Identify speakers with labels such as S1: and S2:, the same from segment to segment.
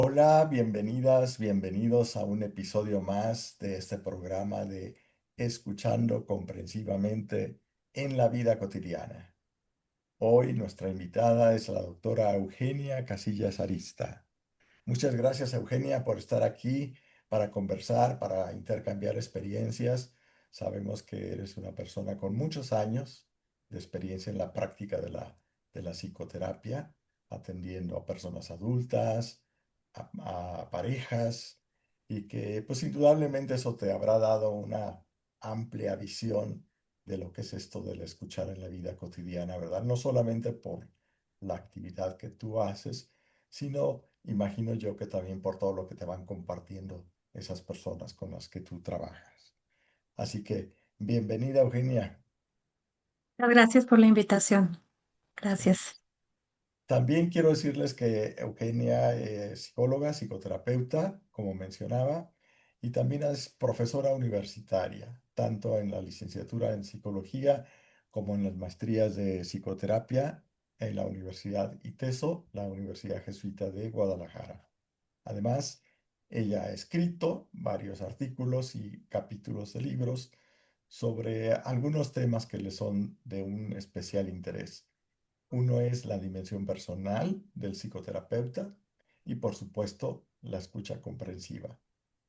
S1: Hola, bienvenidas, bienvenidos a un episodio más de este programa de Escuchando comprensivamente en la vida cotidiana. Hoy nuestra invitada es la doctora Eugenia Casillas Arista. Muchas gracias, Eugenia, por estar aquí para conversar, para intercambiar experiencias. Sabemos que eres una persona con muchos años de experiencia en la práctica de la psicoterapia, atendiendo a personas adultas, a parejas, y que pues indudablemente eso te habrá dado una amplia visión de lo que es esto del escuchar en la vida cotidiana, ¿verdad? No solamente por la actividad que tú haces, sino imagino yo que también por todo lo que te van compartiendo esas personas con las que tú trabajas. Así que, bienvenida, Eugenia.
S2: Gracias por la invitación. Gracias.
S1: También quiero decirles que Eugenia es psicóloga, psicoterapeuta, como mencionaba, y también es profesora universitaria, tanto en la licenciatura en psicología como en las maestrías de psicoterapia en la Universidad ITESO, la Universidad Jesuita de Guadalajara. Además, ella ha escrito varios artículos y capítulos de libros sobre algunos temas que le son de un especial interés. Uno es la dimensión personal del psicoterapeuta y, por supuesto, la escucha comprensiva.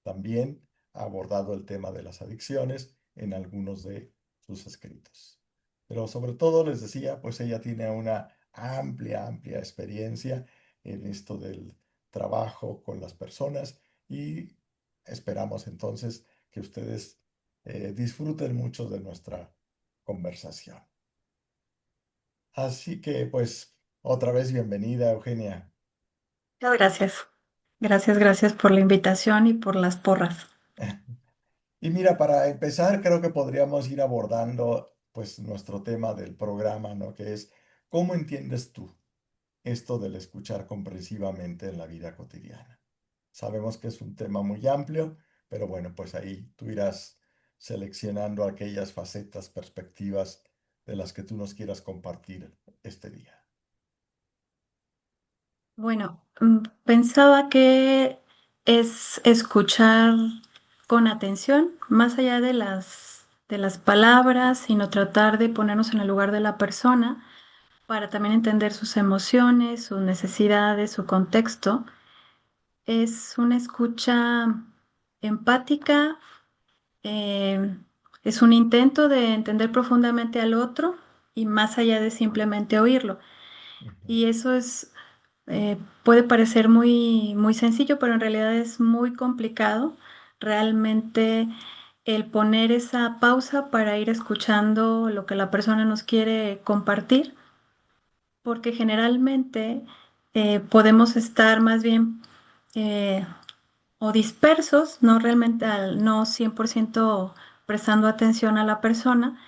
S1: También ha abordado el tema de las adicciones en algunos de sus escritos. Pero sobre todo, les decía, pues ella tiene una amplia experiencia en esto del trabajo con las personas y esperamos entonces que ustedes disfruten mucho de nuestra conversación. Así que, pues, otra vez bienvenida, Eugenia.
S2: Muchas gracias. Gracias por la invitación y por las porras.
S1: Y mira, para empezar, creo que podríamos ir abordando, pues, nuestro tema del programa, ¿no? Que es, ¿cómo entiendes tú esto del escuchar comprensivamente en la vida cotidiana? Sabemos que es un tema muy amplio, pero bueno, pues ahí tú irás seleccionando aquellas facetas, perspectivas de las que tú nos quieras compartir este día.
S2: Bueno, pensaba que es escuchar con atención, más allá de las palabras, sino tratar de ponernos en el lugar de la persona para también entender sus emociones, sus necesidades, su contexto. Es una escucha empática. Eh, es un intento de entender profundamente al otro y más allá de simplemente oírlo.
S1: Ujú,
S2: Y eso puede parecer muy sencillo, pero en realidad es muy complicado. Realmente el poner esa pausa para ir escuchando lo que la persona nos quiere compartir, porque generalmente podemos estar más bien eh, o dispersos, no realmente no 100% prestando atención a la persona,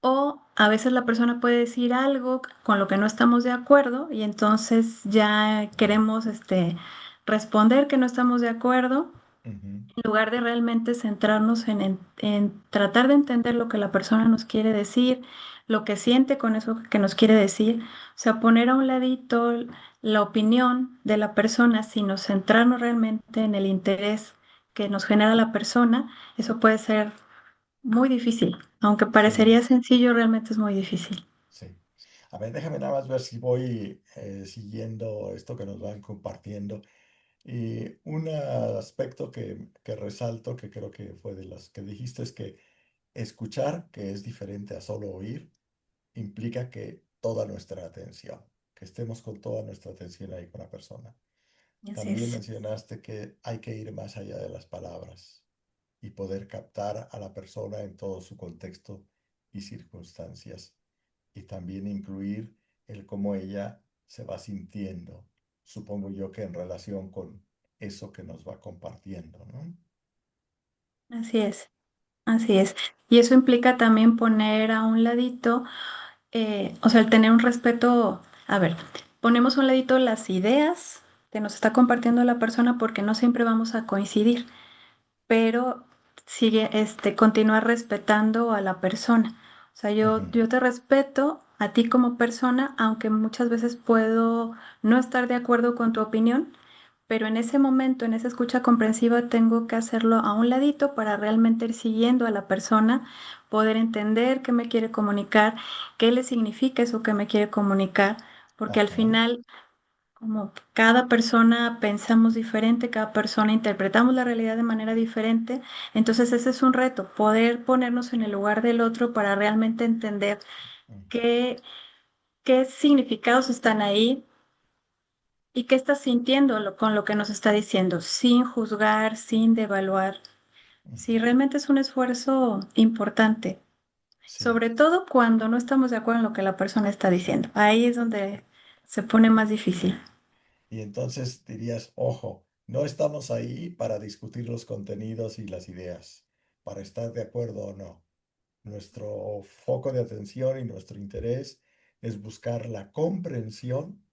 S2: o a veces la persona puede decir algo con lo que no estamos de acuerdo y entonces ya queremos responder que no estamos de acuerdo
S1: ujú,
S2: en lugar de realmente centrarnos en tratar de entender lo que la persona nos quiere decir, lo que siente con eso que nos quiere decir, o sea, poner a un ladito la opinión de la persona, sino centrarnos realmente en el interés que nos genera la persona, eso puede ser muy difícil, aunque
S1: sí.
S2: parecería sencillo, realmente es muy difícil.
S1: Sí. A ver, déjame nada más ver si voy siguiendo esto que nos van compartiendo. Y un aspecto que resalto, que creo que fue de las que dijiste, es que escuchar, que es diferente a solo oír, implica que toda nuestra atención, que estemos con toda nuestra atención ahí con la persona.
S2: Así
S1: También
S2: es.
S1: mencionaste que hay que ir más allá de las palabras y poder captar a la persona en todo su contexto y circunstancias y también incluir el cómo ella se va sintiendo, supongo yo que en relación con eso que nos va compartiendo, ¿no?
S2: Así es, así es. Y eso implica también poner a un ladito, o sea, el tener un respeto, a ver, ponemos a un ladito las ideas que nos está compartiendo la persona porque no siempre vamos a coincidir, pero sigue, continuar respetando a la persona. O sea,
S1: Ujú,
S2: yo te respeto a ti como persona, aunque muchas veces puedo no estar de acuerdo con tu opinión, pero en ese momento, en esa escucha comprensiva, tengo que hacerlo a un ladito para realmente ir siguiendo a la persona, poder entender qué me quiere comunicar, qué le significa eso que me quiere comunicar, porque al
S1: Ajá.
S2: final, como cada persona pensamos diferente, cada persona interpretamos la realidad de manera diferente, entonces ese es un reto, poder ponernos en el lugar del otro para realmente entender
S1: Ujú,
S2: qué, qué significados están ahí y qué está sintiendo con lo que nos está diciendo, sin juzgar, sin devaluar.
S1: ujú.
S2: Sí, realmente es un esfuerzo importante,
S1: Sí,
S2: sobre todo cuando no estamos de acuerdo en lo que la persona está
S1: sí,
S2: diciendo. Ahí es donde se pone más difícil.
S1: y entonces dirías, ojo, no estamos ahí para discutir los contenidos y las ideas, para estar de acuerdo o no. Nuestro foco de atención y nuestro interés es buscar la comprensión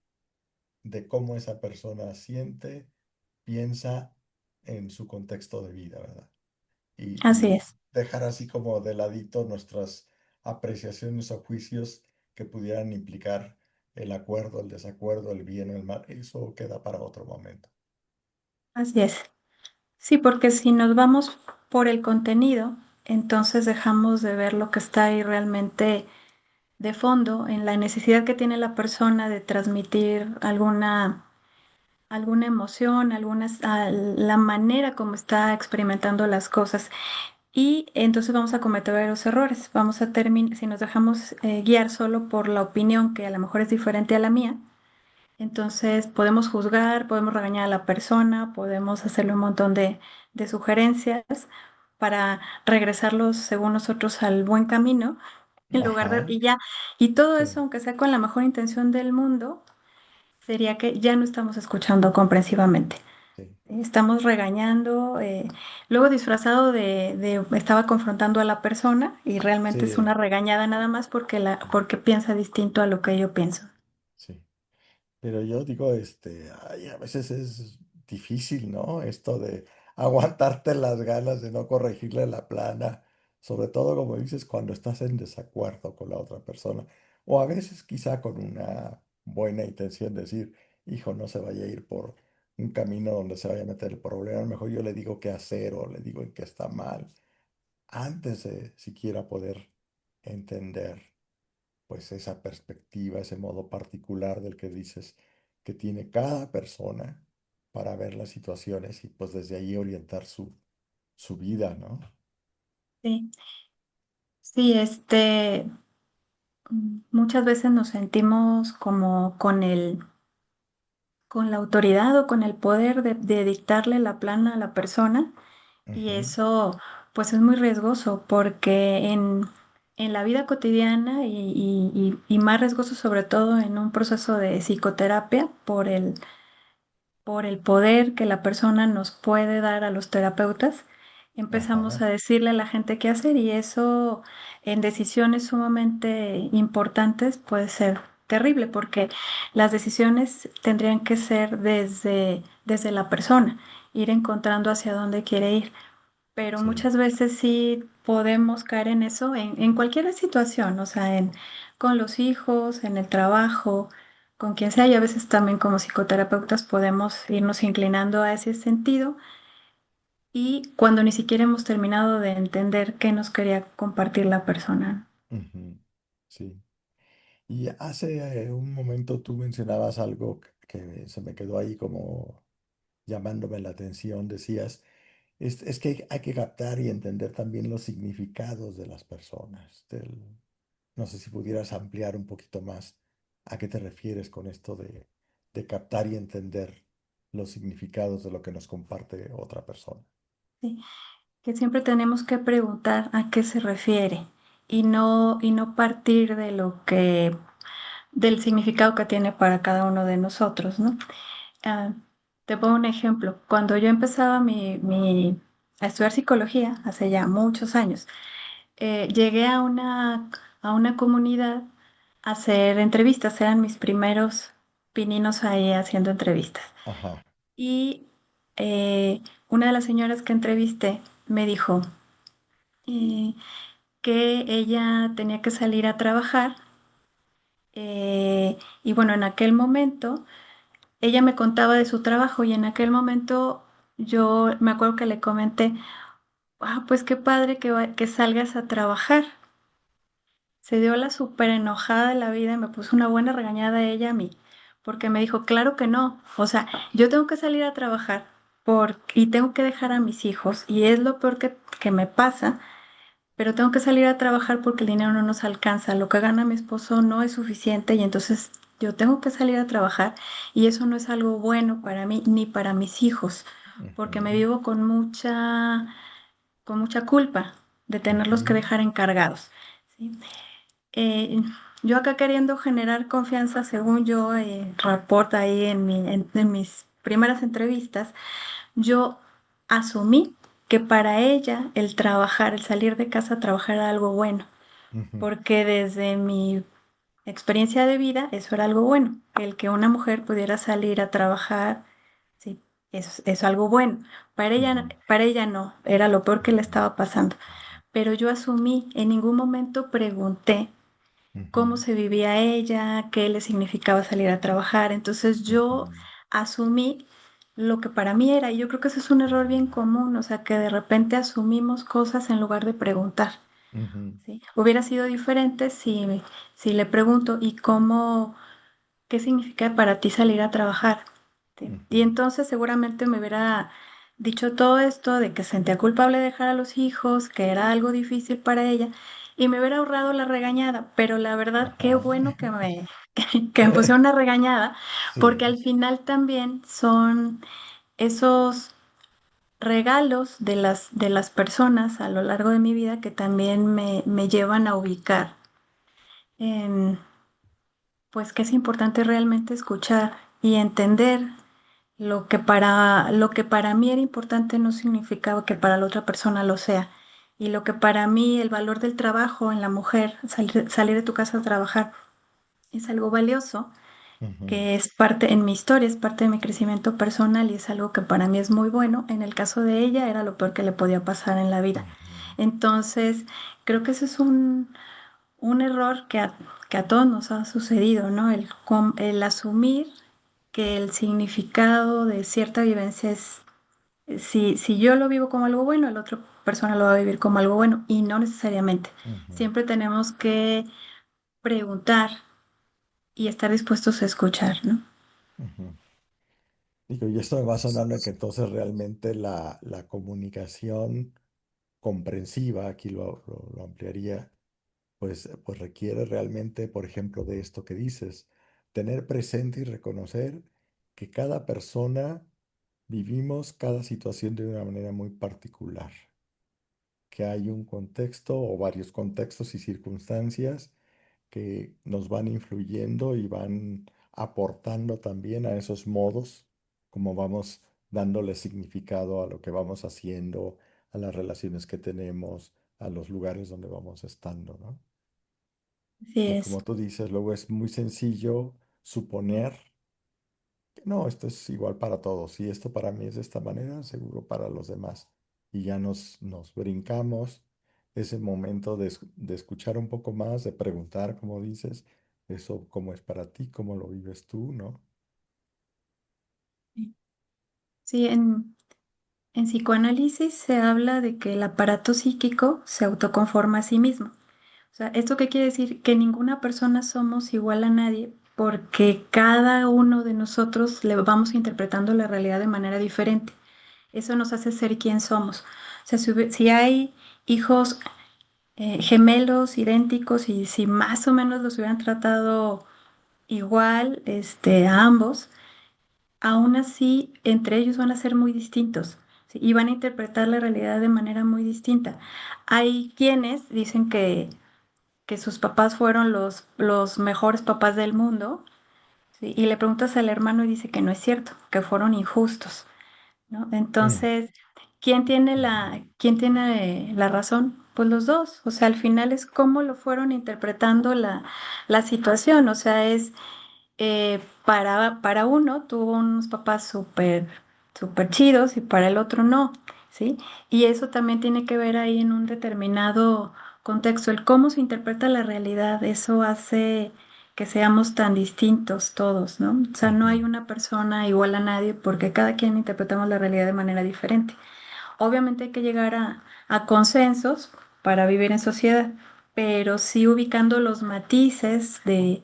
S1: de cómo esa persona siente, piensa en su contexto de vida, ¿verdad?
S2: Así
S1: Y
S2: es,
S1: dejar así como de ladito nuestras apreciaciones o juicios que pudieran implicar el acuerdo, el desacuerdo, el bien o el mal. Eso queda para otro momento.
S2: así es. Sí, porque si nos vamos por el contenido, entonces dejamos de ver lo que está ahí realmente de fondo, en la necesidad que tiene la persona de transmitir alguna emoción, la manera como está experimentando las cosas. Y entonces vamos a cometer varios errores. Vamos a terminar, si nos dejamos guiar solo por la opinión que a lo mejor es diferente a la mía, entonces podemos juzgar, podemos regañar a la persona, podemos hacerle un montón de sugerencias para regresarlos, según nosotros, al buen camino, en lugar de,
S1: Ajá,
S2: y ya, y todo
S1: sí,
S2: eso, aunque sea con la mejor intención del mundo, sería que ya no estamos escuchando comprensivamente.
S1: sí,
S2: Estamos regañando, luego disfrazado estaba confrontando a la persona y realmente es una
S1: sí,
S2: regañada nada más porque piensa distinto a lo que yo pienso.
S1: sí. Pero yo digo, ay, a veces es difícil, ¿no? Esto de aguantarte las ganas de no corregirle la plana, sobre todo como dices, cuando estás en desacuerdo con la otra persona, o a veces quizá con una buena intención de decir, hijo, no se vaya a ir por un camino donde se vaya a meter el problema, mejor yo le digo qué hacer o le digo en qué está mal, antes de siquiera poder entender pues esa perspectiva, ese modo particular del que dices que tiene cada persona para ver las situaciones y pues desde ahí orientar su vida, ¿no?
S2: Sí, sí, muchas veces nos sentimos como con la autoridad o con el poder de dictarle la plana a la persona y
S1: Ujú,
S2: eso pues es muy riesgoso porque en la vida cotidiana y más riesgoso sobre todo en un proceso de psicoterapia por el poder que la persona nos puede dar a los terapeutas, empezamos a
S1: ajá,
S2: decirle a la gente qué hacer y eso en decisiones sumamente importantes puede ser terrible porque las decisiones tendrían que ser desde la persona, ir encontrando hacia dónde quiere ir. Pero
S1: sí.
S2: muchas veces sí podemos caer en eso en cualquier situación, o sea, con los hijos, en el trabajo, con quien sea, y a veces también como psicoterapeutas podemos irnos inclinando a ese sentido y cuando ni siquiera hemos terminado de entender qué nos quería compartir la persona.
S1: Ujú, sí. Y hace un momento tú mencionabas algo que se me quedó ahí como llamándome la atención. Decías, es que hay que captar y entender también los significados de las personas. No sé si pudieras ampliar un poquito más a qué te refieres con esto de captar y entender los significados de lo que nos comparte otra persona.
S2: ¿Sí? Que siempre tenemos que preguntar a qué se refiere y no partir de del significado que tiene para cada uno de nosotros, ¿no? Ah, te pongo un ejemplo. Cuando yo empezaba a estudiar psicología, hace ya muchos años, llegué a una comunidad a hacer entrevistas, eran mis primeros pininos ahí haciendo entrevistas.
S1: Ajá,
S2: Y una de las señoras que entrevisté me dijo eh, que ella tenía que salir a trabajar y bueno, en aquel momento ella me contaba de su trabajo y en aquel momento yo me acuerdo que le comenté, ah, pues qué padre que salgas a trabajar. Se dio la súper enojada de la vida y me puso una buena regañada ella a mí, porque me dijo, claro que no, o sea, yo tengo que salir a trabajar y tengo que dejar a mis hijos y es lo peor que me pasa, pero tengo que salir a trabajar porque el dinero no nos alcanza, lo que gana mi esposo no es suficiente y entonces yo tengo que salir a trabajar y eso no es algo bueno para mí ni para mis hijos, porque me
S1: Ujú,
S2: vivo con mucha culpa de tenerlos que
S1: ujú,
S2: dejar encargados. ¿Sí? Eh, yo acá queriendo generar confianza, según yo, reporta ahí en mis primeras entrevistas, yo asumí que para ella el trabajar, el salir de casa a trabajar era algo bueno,
S1: ujú,
S2: porque desde mi experiencia de vida eso era algo bueno, el que una mujer pudiera salir a trabajar, sí, es algo bueno.
S1: ujú,
S2: Para ella no, era lo peor que le
S1: ujú,
S2: estaba pasando. Pero yo asumí, en ningún momento pregunté cómo
S1: ujú,
S2: se vivía ella, qué le significaba salir a trabajar. Entonces yo
S1: ujú,
S2: asumí lo que para mí era, y yo creo que ese es un error bien común, o sea, que de repente asumimos cosas en lugar de preguntar,
S1: ujú,
S2: ¿sí? Hubiera sido diferente si le pregunto, ¿y cómo, qué significa para ti salir a trabajar? ¿Sí?
S1: ujú,
S2: Y entonces seguramente me hubiera dicho todo esto de que sentía culpable de dejar a los hijos, que era algo difícil para ella, y me hubiera ahorrado la regañada, pero la verdad, qué
S1: ajá.
S2: bueno que me pusieron una regañada, porque
S1: Sí.
S2: al final también son esos regalos de las personas a lo largo de mi vida que también me llevan a ubicar en, pues, que es importante realmente escuchar y entender lo que para mí era importante no significaba que para la otra persona lo sea. Y lo que para mí el valor del trabajo en la mujer, salir de tu casa a trabajar, es algo valioso,
S1: Ujú,
S2: que es parte en mi historia, es parte de mi crecimiento personal y es algo que para mí es muy bueno. En el caso de ella era lo peor que le podía pasar en la vida.
S1: ujú,
S2: Entonces, creo que ese es un error que a todos nos ha sucedido, ¿no? El asumir que el significado de cierta vivencia es, si yo lo vivo como algo bueno, la otra persona lo va a vivir como algo bueno y no necesariamente.
S1: ujú,
S2: Siempre tenemos que preguntar y estar dispuestos a escuchar, ¿no?
S1: ujú. Digo, y esto me va sonando en que entonces realmente la comunicación comprensiva, aquí lo ampliaría, pues requiere realmente, por ejemplo, de esto que dices, tener presente y reconocer que cada persona vivimos cada situación de una manera muy particular, que hay un contexto o varios contextos y circunstancias que nos van influyendo y van aportando también a esos modos, como vamos dándole significado a lo que vamos haciendo, a las relaciones que tenemos, a los lugares donde vamos estando, ¿no?
S2: Así
S1: Y
S2: es.
S1: como tú dices, luego es muy sencillo suponer que no, esto es igual para todos y esto para mí es de esta manera, seguro para los demás. Y ya nos brincamos ese momento de escuchar un poco más, de preguntar, como dices, eso cómo es para ti, cómo lo vives tú, ¿no?
S2: Sí, en psicoanálisis se habla de que el aparato psíquico se autoconforma a sí mismo. O sea, ¿esto qué quiere decir? Que ninguna persona somos igual a nadie porque cada uno de nosotros le vamos interpretando la realidad de manera diferente. Eso nos hace ser quien somos. O sea, si hay hijos gemelos, idénticos, y si más o menos los hubieran tratado igual, a ambos, aún así entre ellos van a ser muy distintos, ¿sí? Y van a interpretar la realidad de manera muy distinta. Hay quienes dicen que sus papás fueron los mejores papás del mundo, ¿sí? Y le preguntas al hermano y dice que no es cierto, que fueron injustos, ¿no?
S1: Mm,
S2: Entonces,
S1: ujú,
S2: quién tiene la razón? Pues los dos. O sea, al final es cómo lo fueron interpretando la situación. O sea, para uno tuvo unos papás súper chidos y para el otro no, ¿sí? Y eso también tiene que ver ahí en un determinado contexto, el cómo se interpreta la realidad. Eso hace que seamos tan distintos todos, ¿no? O sea, no
S1: Ujú,
S2: hay una persona igual a nadie porque cada quien interpretamos la realidad de manera diferente. Obviamente hay que llegar a consensos para vivir en sociedad, pero sí ubicando los matices de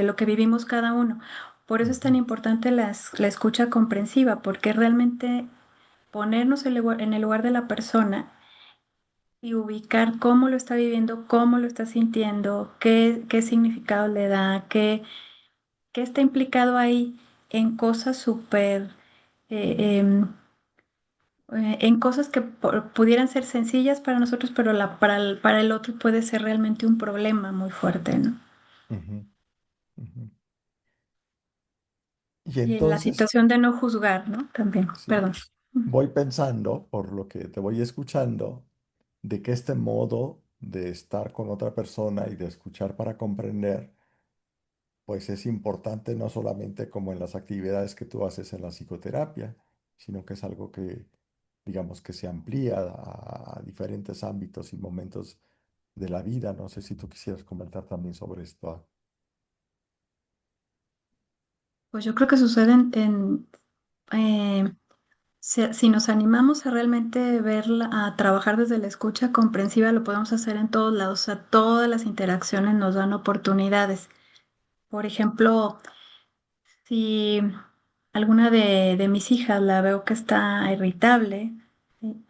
S2: lo que vivimos cada uno. Por eso es tan
S1: ujú,
S2: importante la escucha comprensiva, porque realmente ponernos en el lugar de la persona y ubicar cómo lo está viviendo, cómo lo está sintiendo, qué significado le da, qué está implicado ahí en cosas súper en cosas que pudieran ser sencillas para nosotros, pero para el otro puede ser realmente un problema muy fuerte, ¿no?
S1: ujú, ujú. Y
S2: Y en la
S1: entonces,
S2: situación de no juzgar, ¿no? También,
S1: sí,
S2: perdón.
S1: voy pensando, por lo que te voy escuchando, de que este modo de estar con otra persona y de escuchar para comprender, pues es importante no solamente como en las actividades que tú haces en la psicoterapia, sino que es algo que, digamos, que se amplía a diferentes ámbitos y momentos de la vida. No sé si tú quisieras comentar también sobre esto.
S2: Pues yo creo que sucede si nos animamos a realmente verla, a trabajar desde la escucha comprensiva, lo podemos hacer en todos lados, o sea, todas las interacciones nos dan oportunidades. Por ejemplo, si alguna de mis hijas la veo que está irritable, ¿sí?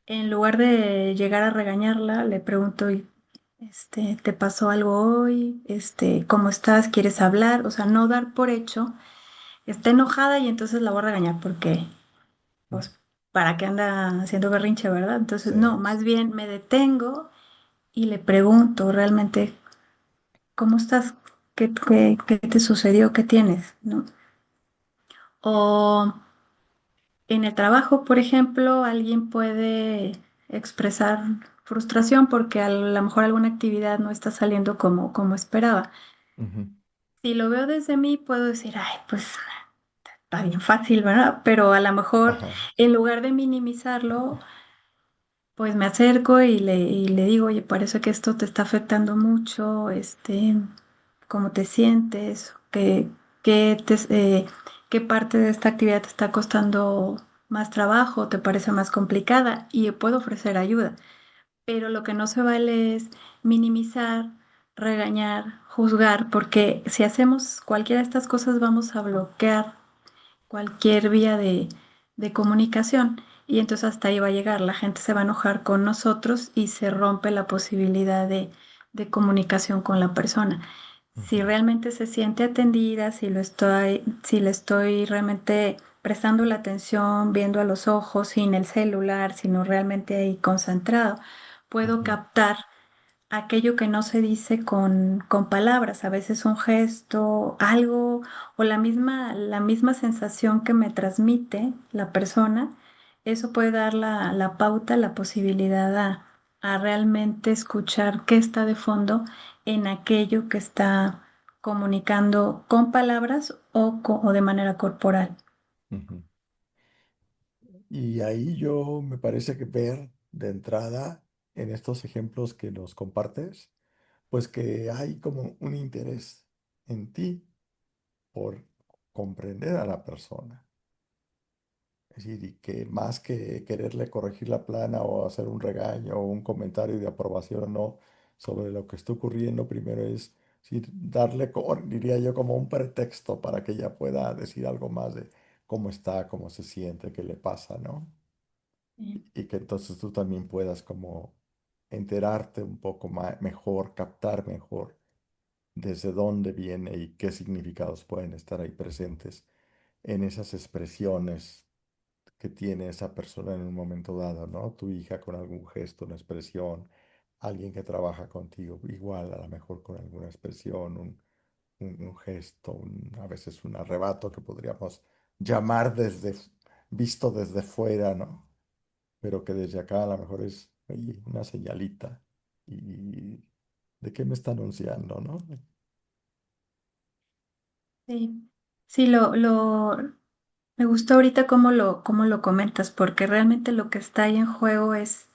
S2: En lugar de llegar a regañarla, le pregunto, ¿te pasó algo hoy? ¿Cómo estás? ¿Quieres hablar? O sea, no dar por hecho, está enojada y entonces la voy a regañar porque, pues, ¿para qué anda haciendo berrinche, verdad? Entonces,
S1: Sí.
S2: no, más bien me detengo y le pregunto realmente, ¿cómo estás? ¿Qué te sucedió? ¿Qué tienes? ¿No? O en el trabajo, por ejemplo, alguien puede expresar frustración porque a lo mejor alguna actividad no está saliendo como esperaba.
S1: Ujú.
S2: Si lo veo desde mí, puedo decir, ay, pues está bien fácil, ¿verdad? Pero a lo mejor
S1: Ajá.
S2: en lugar de minimizarlo, pues me acerco y le digo, oye, parece que esto te está afectando mucho, ¿cómo te sientes? ¿Qué te, qué parte de esta actividad te está costando más trabajo? ¿Te parece más complicada? Y puedo ofrecer ayuda. Pero lo que no se vale es minimizar, regañar, juzgar, porque si hacemos cualquiera de estas cosas vamos a bloquear cualquier vía de comunicación y entonces hasta ahí va a llegar. La gente se va a enojar con nosotros y se rompe la posibilidad de comunicación con la persona. Si
S1: Ujú,
S2: realmente se siente atendida, si le estoy realmente prestando la atención, viendo a los ojos, sin el celular, sino realmente ahí concentrado, puedo
S1: ujú,
S2: captar aquello que no se dice con palabras, a veces un gesto, algo o la misma sensación que me transmite la persona, eso puede dar la pauta, la posibilidad a realmente escuchar qué está de fondo en aquello que está comunicando con palabras o de manera corporal.
S1: ujú. Y ahí yo me parece que ver de entrada en estos ejemplos que nos compartes, pues que hay como un interés en ti por comprender a la persona. Es decir, y que más que quererle corregir la plana o hacer un regaño o un comentario de aprobación o no sobre lo que está ocurriendo, primero es sí, darle, diría yo, como un pretexto para que ella pueda decir algo más de cómo está, cómo se siente, qué le pasa, ¿no?
S2: Sí,
S1: Y que entonces tú también puedas como enterarte un poco mejor, captar mejor desde dónde viene y qué significados pueden estar ahí presentes en esas expresiones que tiene esa persona en un momento dado, ¿no? Tu hija con algún gesto, una expresión, alguien que trabaja contigo, igual a lo mejor con alguna expresión, un gesto, a veces un arrebato que podríamos llamar visto desde fuera, ¿no? Pero que desde acá a lo mejor es oye, una señalita. ¿Y de qué me está anunciando, no?
S2: sí, sí, me gustó ahorita cómo lo comentas, porque realmente lo que está ahí en juego es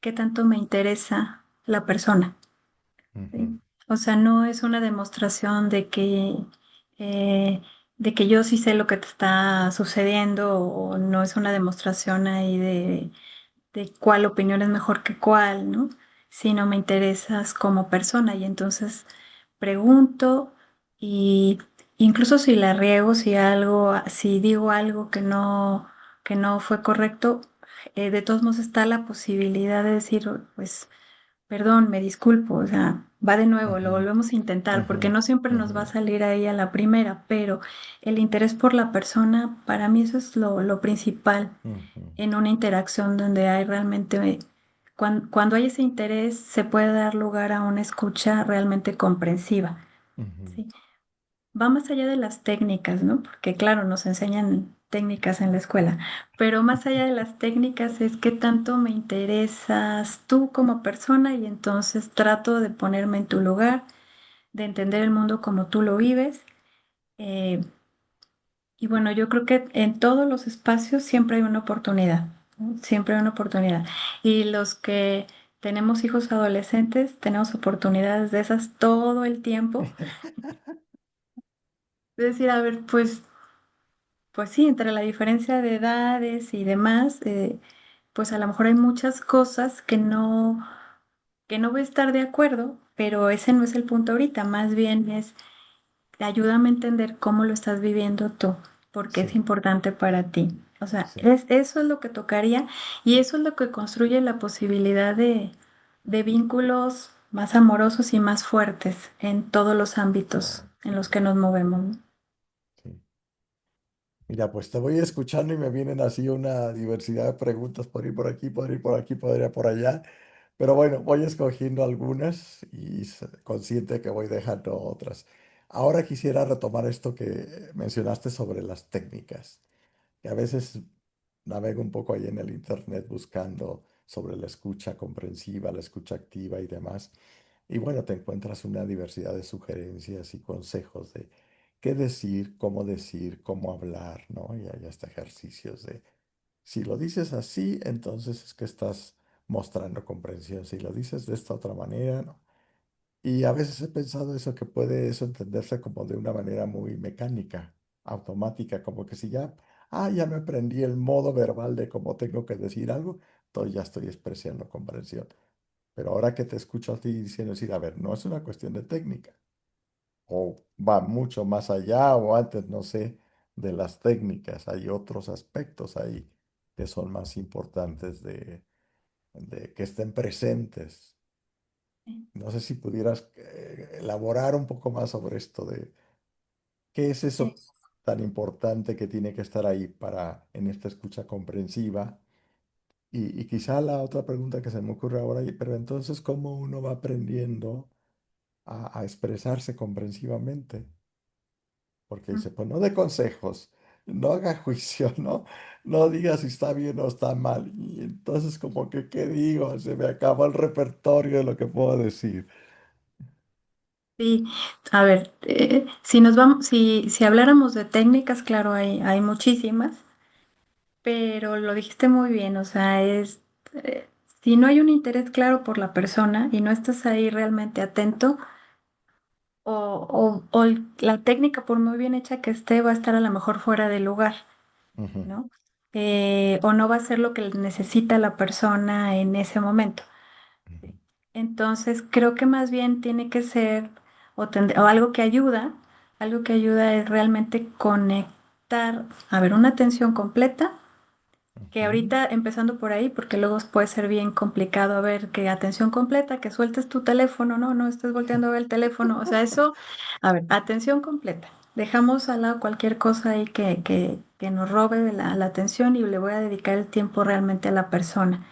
S2: qué tanto me interesa la persona,
S1: Ujú,
S2: ¿sí? O sea, no es una demostración eh, de que yo sí sé lo que te está sucediendo, o no es una demostración ahí de cuál opinión es mejor que cuál, ¿no? Sino me interesas como persona y entonces pregunto, y incluso si la riego, si digo algo que no fue correcto, de todos modos está la posibilidad de decir, pues, perdón, me disculpo, o sea, va de nuevo, lo
S1: Ujú,
S2: volvemos a intentar,
S1: ujú,
S2: porque no siempre nos
S1: ujú,
S2: va a salir ahí a la primera, pero el interés por la persona, para mí eso es lo principal
S1: ujú,
S2: en una interacción donde hay realmente, cuando hay ese interés, se puede dar lugar a una escucha realmente comprensiva,
S1: ujú.
S2: ¿sí? Va más allá de las técnicas, ¿no? Porque claro, nos enseñan técnicas en la escuela, pero más allá de las técnicas es qué tanto me interesas tú como persona, y entonces trato de ponerme en tu lugar, de entender el mundo como tú lo vives. eh, y bueno, yo creo que en todos los espacios siempre hay una oportunidad, ¿no? Siempre hay una oportunidad. Y los que tenemos hijos adolescentes, tenemos oportunidades de esas todo el tiempo. Es decir, a ver, pues sí, entre la diferencia de edades y demás, pues a lo mejor hay muchas cosas que no voy a estar de acuerdo, pero ese no es el punto ahorita. Más bien es, ayúdame a entender cómo lo estás viviendo tú, porque es
S1: Sí,
S2: importante para ti. O sea,
S1: sí,
S2: eso es lo que tocaría, y eso es lo que construye la posibilidad de vínculos más amorosos y más fuertes en todos los ámbitos
S1: claro,
S2: en los
S1: claro,
S2: que nos movemos, ¿no?
S1: sí. Mira, pues te voy escuchando y me vienen así una diversidad de preguntas por ir por aquí, por ir por aquí, por ir por allá. Pero bueno, voy escogiendo algunas y consciente que voy dejando otras. Ahora quisiera retomar esto que mencionaste sobre las técnicas, que a veces navego un poco ahí en el internet buscando sobre la escucha comprensiva, la escucha activa y demás. Y bueno, te encuentras una diversidad de sugerencias y consejos de decir, cómo hablar, ¿no? Y hay hasta ejercicios de, si lo dices así, entonces es que estás mostrando comprensión. Si lo dices de esta otra manera, ¿no? Y a veces he pensado eso, que puede eso entenderse como de una manera muy mecánica, automática, como que si ya, ya me aprendí el modo verbal de cómo tengo que decir algo, entonces ya estoy expresando comprensión. Pero ahora que te escucho a ti diciendo, decir, a ver, no es una cuestión de técnica, o va mucho más allá, o antes, no sé, de las técnicas, hay otros aspectos ahí que son más importantes de que estén presentes. No sé si pudieras elaborar un poco más sobre esto de qué es
S2: Eh,
S1: eso tan importante que tiene que estar ahí en esta escucha comprensiva. Y quizá la otra pregunta que se me ocurre ahora, pero entonces, ¿cómo uno va aprendiendo a expresarse comprensivamente? Porque dice, pues no dé consejos, no haga juicio, ¿no? No diga si está bien o está mal. Y entonces, como que, ¿qué digo? Se me acaba el repertorio de lo que puedo decir.
S2: Sí, a ver, si nos vamos, si habláramos de técnicas, claro, hay muchísimas, pero lo dijiste muy bien, o sea, eh, si no hay un interés claro por la persona y no estás ahí realmente atento, o la técnica, por muy bien hecha que esté, va a estar a lo mejor fuera de lugar,
S1: Ujú,
S2: ¿no? O no va a ser lo que necesita la persona en ese momento.
S1: ujú,
S2: Entonces, creo que más bien tiene que ser, o algo que ayuda es realmente conectar, a ver, una atención completa, que
S1: ujú,
S2: ahorita empezando por ahí, porque luego puede ser bien complicado, a ver, que atención completa, que sueltes tu teléfono, no, no estés volteando a ver el teléfono, o sea, eso, a ver, atención completa. Dejamos al lado cualquier cosa ahí que nos robe de la atención, y le voy a dedicar el tiempo realmente a la persona.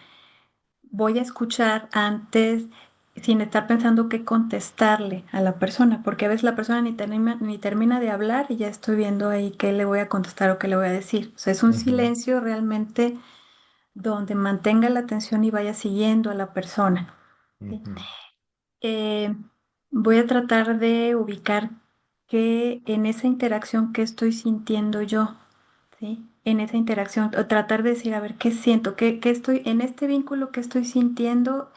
S2: Voy a escuchar antes, sin estar pensando qué contestarle a la persona, porque a veces la persona ni termina de hablar y ya estoy viendo ahí qué le voy a contestar o qué le voy a decir. O sea, es un
S1: ujú,
S2: silencio realmente donde mantenga la atención y vaya siguiendo a la persona, ¿sí?
S1: ujú,
S2: Eh, Voy a tratar de ubicar qué en esa interacción que estoy sintiendo yo, ¿sí? En esa interacción, o tratar de decir, a ver, ¿qué siento? ¿Qué estoy en este vínculo que estoy sintiendo?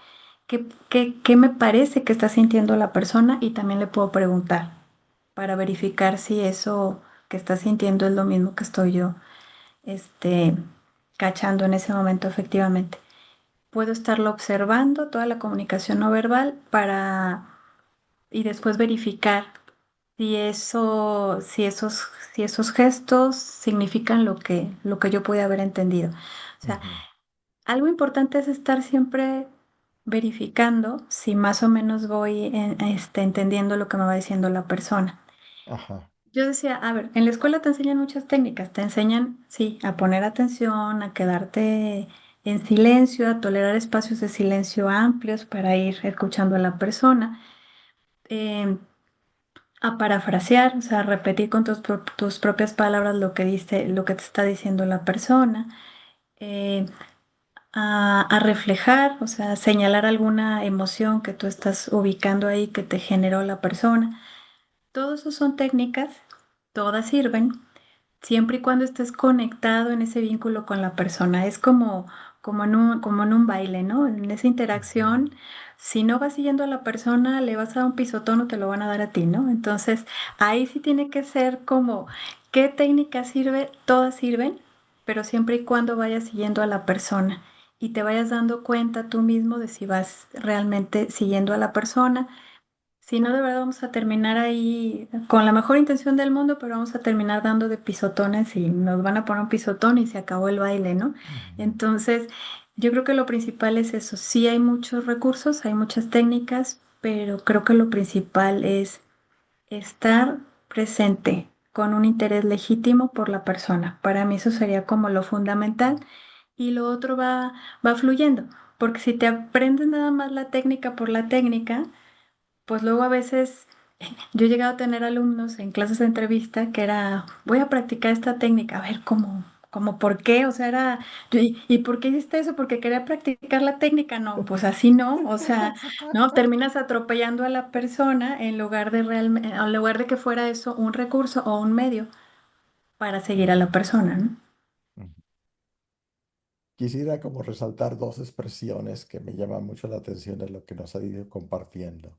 S2: qué me parece que está sintiendo la persona y también le puedo preguntar para verificar si eso que está sintiendo es lo mismo que estoy yo, este, cachando en ese momento efectivamente. Puedo estarlo observando, toda la comunicación no verbal, y después verificar si esos gestos significan lo que yo pude haber entendido. O sea,
S1: Ujú.
S2: algo importante es estar siempre verificando si más o menos voy entendiendo lo que me va diciendo la persona.
S1: Ajá.
S2: Yo decía, a ver, en la escuela te enseñan muchas técnicas, te enseñan, sí, a poner atención, a quedarte en silencio, a tolerar espacios de silencio amplios para ir escuchando a la persona, eh, a parafrasear, o sea, a repetir con tus propias palabras lo que dice, lo que te está diciendo la persona, eh, a reflejar, o sea, señalar alguna emoción que tú estás ubicando ahí que te generó la persona. Todo eso son técnicas, todas sirven, siempre y cuando estés conectado en ese vínculo con la persona. Es como en un baile, ¿no? En esa
S1: Ujú.
S2: interacción, si no vas siguiendo a la persona, le vas a dar un pisotón o te lo van a dar a ti, ¿no? Entonces, ahí sí tiene que ser como, ¿qué técnica sirve? Todas sirven, pero siempre y cuando vayas siguiendo a la persona y te vayas dando cuenta tú mismo de si vas realmente siguiendo a la persona. Si no, de verdad vamos a terminar ahí con la mejor intención del mundo, pero vamos a terminar dando de pisotones y nos van a poner un pisotón y se acabó el baile, ¿no?
S1: Ujú.
S2: Entonces, yo creo que lo principal es eso. Sí hay muchos recursos, hay muchas técnicas, pero creo que lo principal es estar presente con un interés legítimo por la persona. Para mí eso sería como lo fundamental y lo otro va fluyendo, porque si te aprendes nada más la técnica por la técnica, pues luego a veces yo he llegado a tener alumnos en clases de entrevista que era, voy a practicar esta técnica, a ver cómo por qué, o sea, era, ¿y por qué hiciste eso? Porque quería practicar la técnica, no, pues así no, o sea, no, terminas atropellando a la persona en lugar de que fuera eso un recurso o un medio para seguir a la persona, ¿no?
S1: Ujú. Quisiera como resaltar dos expresiones que me llaman mucho la atención de lo que nos ha ido compartiendo.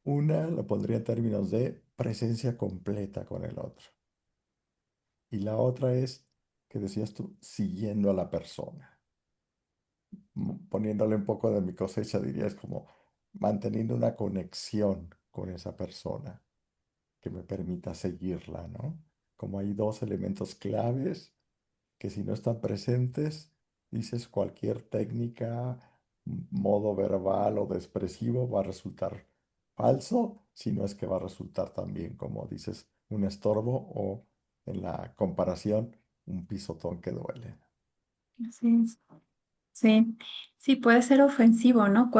S1: Una lo pondría en términos de presencia completa con el otro. Y la otra es, que decías tú, siguiendo a la persona. Poniéndole un poco de mi cosecha, diría, es como manteniendo una conexión con esa persona que me permita seguirla, ¿no? Como hay dos elementos claves que si no están presentes, dices cualquier técnica, modo verbal o de expresivo va a resultar falso, si no es que va a resultar también, como dices, un estorbo o en la comparación, un pisotón que duele.
S2: Así es. Sí, sí, puede ser ofensivo, ¿no?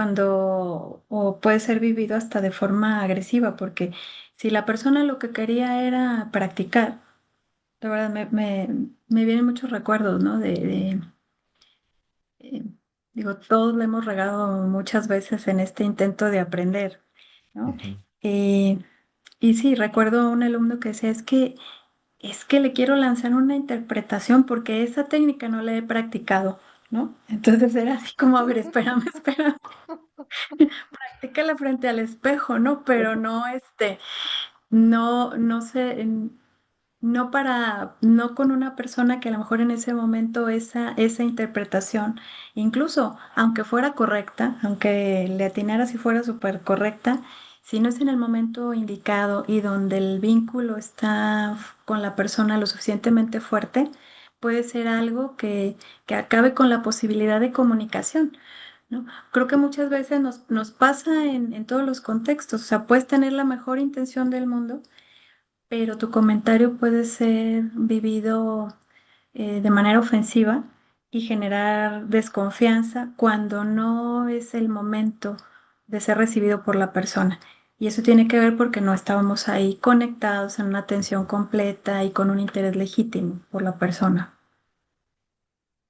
S2: O puede ser vivido hasta de forma agresiva, porque si la persona lo que quería era practicar, la verdad me vienen muchos recuerdos, ¿no? Eh, digo, todos le hemos regado muchas veces en este intento de aprender, ¿no?
S1: Ujú.
S2: Eh, y sí, recuerdo a un alumno que decía, es que le quiero lanzar una interpretación porque esa técnica no la he practicado, ¿no? Entonces era así como, a ver, espérame, espérame, practícala frente al espejo, ¿no? Pero no, no sé, no con una persona que a lo mejor en ese momento esa interpretación, incluso aunque fuera correcta, aunque le atinara si fuera súper correcta, si no es en el momento indicado y donde el vínculo está con la persona lo suficientemente fuerte, puede ser algo que acabe con la posibilidad de comunicación, ¿no? Creo que muchas veces nos pasa en todos los contextos, o sea, puedes tener la mejor intención del mundo, pero tu comentario puede ser vivido de manera ofensiva y generar desconfianza cuando no es el momento de ser recibido por la persona. Y eso tiene que ver porque no estábamos ahí conectados en una atención completa y con un interés legítimo por la persona.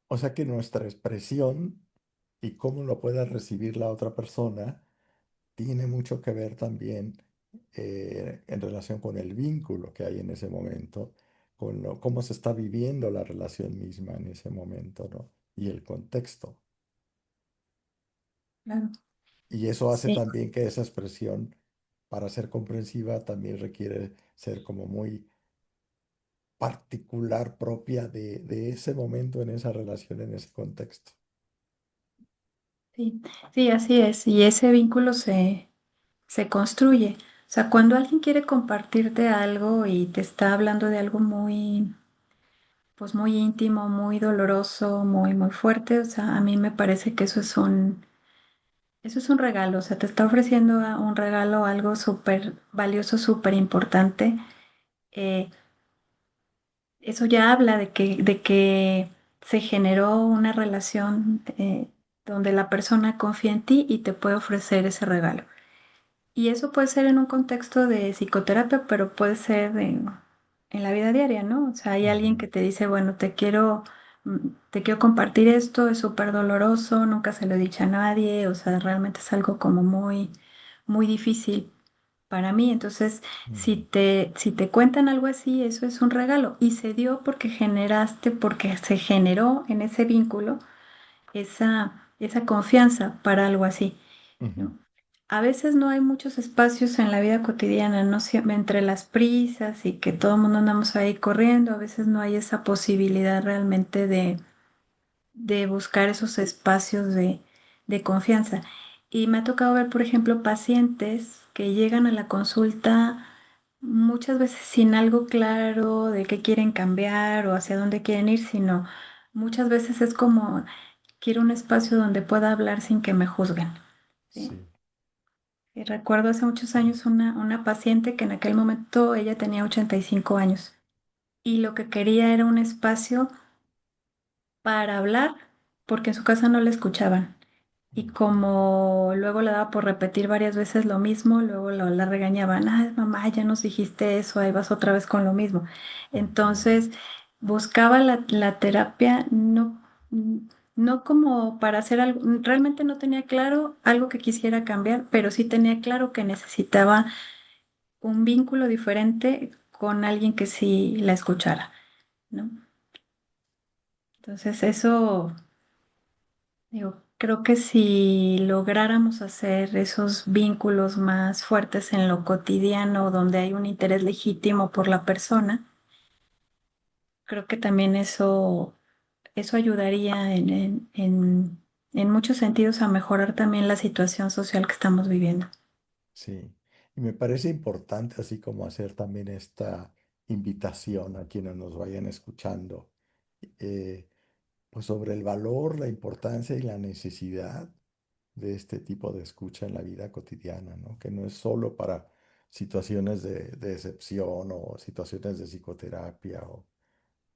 S1: O sea que nuestra expresión y cómo lo pueda recibir la otra persona tiene mucho que ver también en relación con el vínculo que hay en ese momento, con cómo se está viviendo la relación misma en ese momento, ¿no? Y el contexto.
S2: Claro.
S1: Y eso hace
S2: Sí,
S1: también que esa expresión, para ser comprensiva, también requiere ser como muy particular, propia de ese momento, en esa relación, en ese contexto.
S2: sí, sí, así es. Y ese vínculo se construye. O sea, cuando alguien quiere compartirte algo y te está hablando de algo muy, pues muy íntimo, muy doloroso, muy, muy fuerte, o sea, a mí me parece que eso es un regalo. O sea, te está ofreciendo un regalo, algo súper valioso, súper importante. Eh, Eso ya habla de que se generó una relación donde la persona confía en ti y te puede ofrecer ese regalo. Y eso puede ser en un contexto de psicoterapia, pero puede ser en la vida diaria, ¿no? O sea, hay alguien
S1: Ujú,
S2: que te dice, bueno, te quiero compartir esto, es súper doloroso, nunca se lo he dicho a nadie, o sea, realmente es algo como muy, muy difícil para mí. Entonces, si
S1: ujú,
S2: te, si te cuentan algo así, eso es un regalo. Y se dio porque se generó en ese vínculo esa confianza para algo así,
S1: ujú.
S2: ¿no? A veces no hay muchos espacios en la vida cotidiana, no siempre entre las prisas y que todo el mundo andamos ahí corriendo, a veces no hay esa posibilidad realmente de buscar esos espacios de confianza. Y me ha tocado ver, por ejemplo, pacientes que llegan a la consulta muchas veces sin algo claro de qué quieren cambiar o hacia dónde quieren ir, sino muchas veces es como quiero un espacio donde pueda hablar sin que me juzguen, ¿sí?
S1: Sí.
S2: Y recuerdo hace muchos años una paciente que en aquel momento ella tenía 85 años y lo que quería era un espacio para hablar porque en su casa no le escuchaban. Y como luego le daba por repetir varias veces lo mismo, luego la regañaban, ay, mamá, ya nos dijiste eso, ahí vas otra vez con lo mismo.
S1: Ujú,
S2: Entonces, buscaba la terapia no como para hacer algo, realmente no tenía claro algo que quisiera cambiar, pero sí tenía claro que necesitaba un vínculo diferente con alguien que sí la escuchara, ¿no? Entonces, eso. Digo, creo que si lográramos hacer esos vínculos más fuertes en lo cotidiano, donde hay un interés legítimo por la persona, creo que también eso ayudaría en muchos sentidos a mejorar también la situación social que estamos viviendo.
S1: sí. Y me parece importante así como hacer también esta invitación a quienes nos vayan escuchando, eh, pues sobre el valor, la importancia y la necesidad de este tipo de escucha en la vida cotidiana, ¿no? Que no es solo para situaciones de excepción o situaciones de psicoterapia o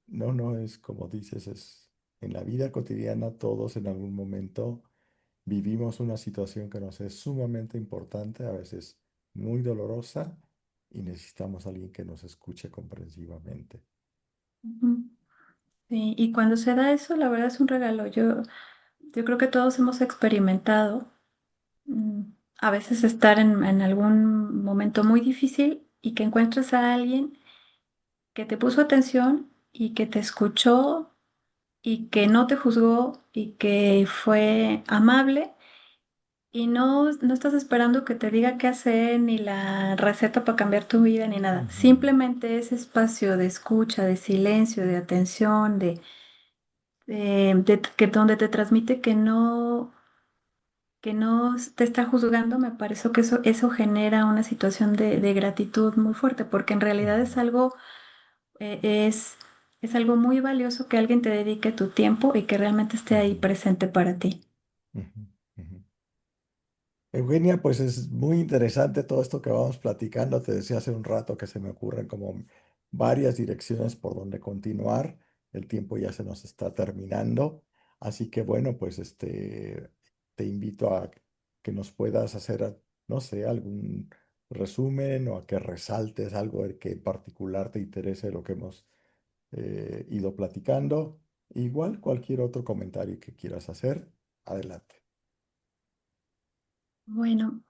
S1: no, no es como dices, es en la vida cotidiana todos en algún momento vivimos una situación que nos es sumamente importante, a veces muy dolorosa, y necesitamos a alguien que nos escuche comprensivamente.
S2: Ujú. Sí, y cuando se da eso, la verdad es un regalo. Yo creo que todos hemos experimentado mm, a veces estar en algún momento muy difícil y que encuentres a alguien que te puso atención y que te escuchó y que no te juzgó y que fue amable y no estás esperando que te diga qué hacer ni la receta para cambiar tu vida ni nada.
S1: Ujú,
S2: Simplemente ese espacio de escucha, de silencio, de atención, donde te transmite que no te está juzgando, me parece que eso genera una situación de gratitud muy fuerte, porque en realidad
S1: ujú,
S2: es algo muy valioso que alguien te dedique tu tiempo y que realmente esté ahí
S1: ujú,
S2: presente para ti.
S1: ujú, ujú. Eugenia, pues es muy interesante todo esto que vamos platicando. Te decía hace un rato que se me ocurren como varias direcciones por donde continuar. El tiempo ya se nos está terminando. Así que bueno, pues te invito a que nos puedas hacer, no sé, algún resumen o a que resaltes algo que en particular te interese lo que hemos ido platicando. Igual cualquier otro comentario que quieras hacer, adelante.
S2: Bueno,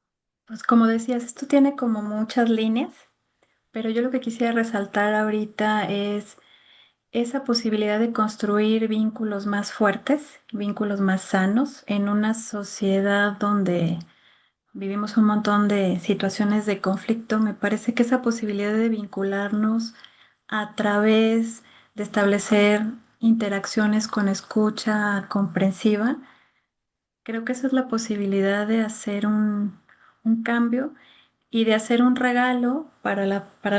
S2: pues como decías, esto tiene como muchas líneas, pero yo lo que quisiera resaltar ahorita es esa posibilidad de construir vínculos más fuertes, vínculos más sanos en una sociedad vivimos un montón de situaciones de conflicto, me parece que esa posibilidad de vincularnos a través de establecer interacciones con escucha comprensiva, creo que esa es la posibilidad de hacer un cambio y de hacer un regalo para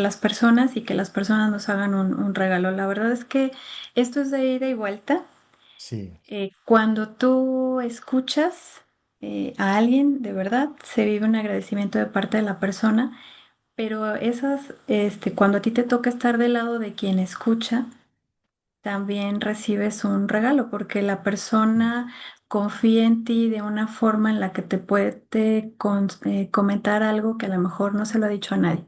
S2: las personas y que las personas nos hagan un regalo. La verdad es que esto es de ida y vuelta.
S1: Sí.
S2: Cuando tú escuchas a alguien, de verdad, se vive un agradecimiento de parte de la persona, pero cuando a ti te toca estar del lado de quien escucha, también recibes un regalo porque la persona confía en ti de una forma en la que te puede comentar algo que a lo mejor no se lo ha dicho a nadie,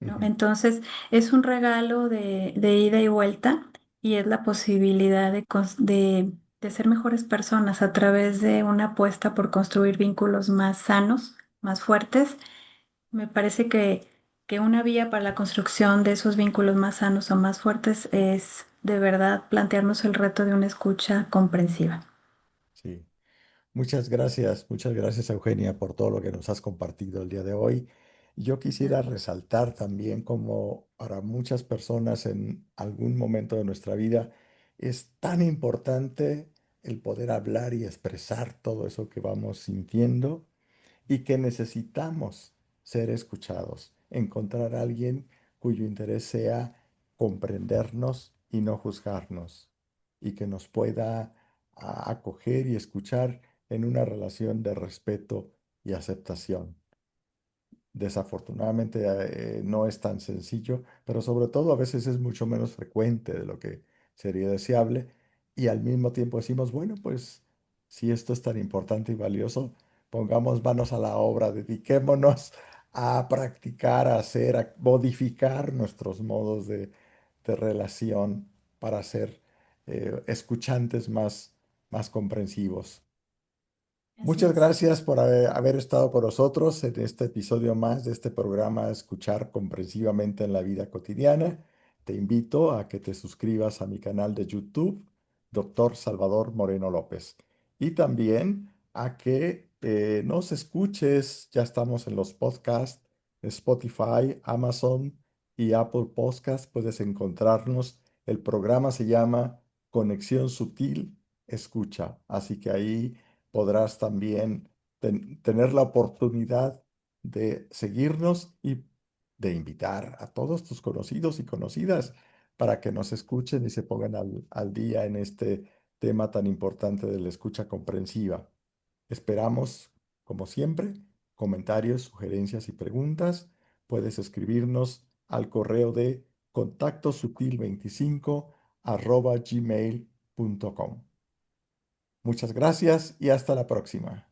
S2: ¿no?
S1: Ujú.
S2: Entonces, es un regalo de ida y vuelta y es la posibilidad de ser mejores personas a través de una apuesta por construir vínculos más sanos, más fuertes. Me parece que una vía para la construcción de esos vínculos más sanos o más fuertes es de verdad plantearnos el reto de una escucha comprensiva.
S1: Sí. Muchas gracias Eugenia por todo lo que nos has compartido el día de hoy. Yo quisiera resaltar también como para muchas personas en algún momento de nuestra vida es tan importante el poder hablar y expresar todo eso que vamos sintiendo y que necesitamos ser escuchados, encontrar a alguien cuyo interés sea comprendernos y no juzgarnos, y que nos pueda acoger y escuchar en una relación de respeto y aceptación. Desafortunadamente no es tan sencillo, pero sobre todo a veces es mucho menos frecuente de lo que sería deseable y al mismo tiempo decimos, bueno, pues si esto es tan importante y valioso, pongamos manos a la obra, dediquémonos a practicar, a hacer, a modificar nuestros modos de relación para ser escuchantes más comprensivos.
S2: Así
S1: Muchas
S2: es.
S1: gracias por haber estado con nosotros en este episodio más de este programa Escuchar comprensivamente en la vida cotidiana. Te invito a que te suscribas a mi canal de YouTube, Doctor Salvador Moreno López. Y también a que nos escuches, ya estamos en los podcasts, Spotify, Amazon y Apple Podcasts. Puedes encontrarnos. El programa se llama Conexión Sutil Escucha. Así que ahí podrás también tener la oportunidad de seguirnos y de invitar a todos tus conocidos y conocidas para que nos escuchen y se pongan al día en este tema tan importante de la escucha comprensiva. Esperamos, como siempre, comentarios, sugerencias y preguntas. Puedes escribirnos al correo de contactosutil25@gmail.com. Muchas gracias y hasta la próxima.